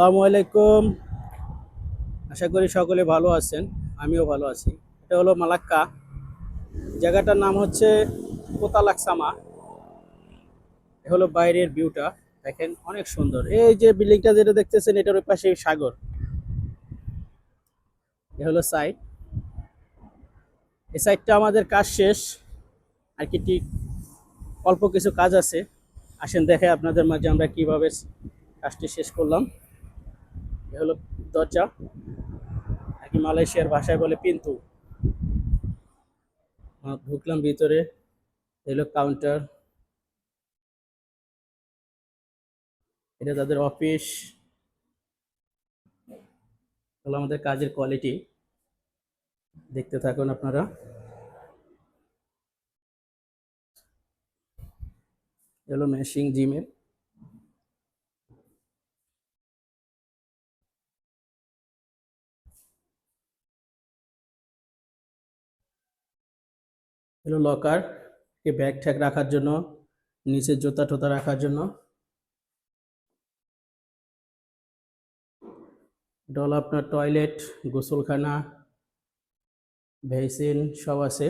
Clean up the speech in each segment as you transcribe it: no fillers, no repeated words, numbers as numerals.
আসসালামু আলাইকুম। আশা করি সকলে ভালো আছেন। আমিও ভালো আছি। এটা হলো মালাক্কা। জায়গাটার নাম হচ্ছে কোতালাকসামা। এ হলো বাইরের ভিউটা। দেখেন অনেক সুন্দর। এই যে বিল্ডিংটা যেটা দেখতেছেন এটার ওই পাশে সাগর। এ হলো সাইড। এই সাইডটা আমাদের কাজ শেষ। আর কি ঠিক অল্প কিছু কাজ আছে। আসেন দেখে আপনাদের মাঝে আমরা কিভাবে কাজটি শেষ করলাম। এ হলো দরজা। আর কি মালয়েশিয়ার ভাষায় বলে পিন্তু। ঢুকলাম ভিতরে। এ হলো কাউন্টার। এটা তাদের অফিস। হলো আমাদের কাজের কোয়ালিটি। দেখতে থাকুন আপনারা। হলো মেশিং জিমের। হলো লকার, এই ব্যাগ ঠ্যাগ রাখার জন্য, নিচে জুতা টোতা রাখার জন্য। এটা হলো আপনার টয়লেট, গোসলখানা, বেসিন সব আছে।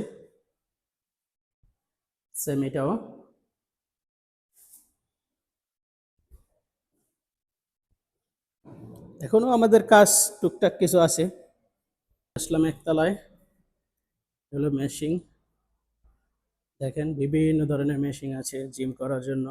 সেম এটাও। এখনো আমাদের কাজ টুকটাক কিছু আছে। আসলাম একতলায়। হলো মেশিং। দেখেন বিভিন্ন ধরনের মেশিন আছে জিম করার জন্য।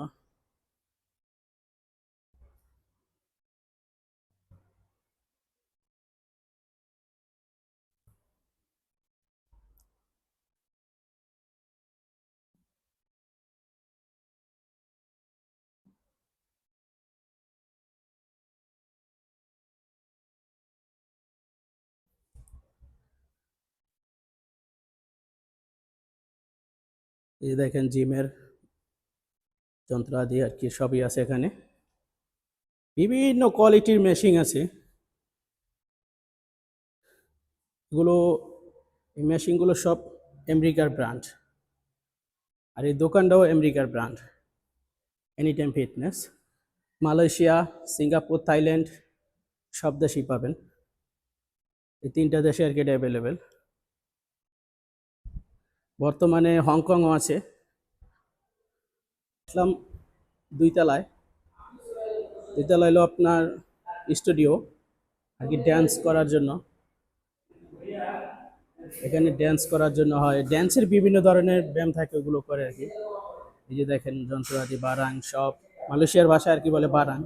এই যে দেখেন জিমের যন্ত্রাদি আর কি সবই আছে এখানে। বিভিন্ন কোয়ালিটির মেশিন আছে। এগুলো এই মেশিনগুলো সব আমেরিকার ব্র্যান্ড। আর এই দোকানটাও আমেরিকার brand, any time fitness. Malaysia, Singapore, Thailand সব দেশেই পাবেন। এই তিনটা দেশে আর কি এটা অ্যাভেলেবেল। বর্তমানে হংকংও আছে। ইসলাম দুই তলায়। দুই তলায় হলো আপনার স্টুডিও আর কি ড্যান্স করার জন্য। এখানে ড্যান্স করার জন্য হয়, ড্যান্সের বিভিন্ন ধরনের ব্যায়াম থাকে, ওগুলো করে আর কি। এই যে দেখেন যন্ত্রপাতি বারাং সব মালয়েশিয়ার ভাষায় আর কি বলে বারাং।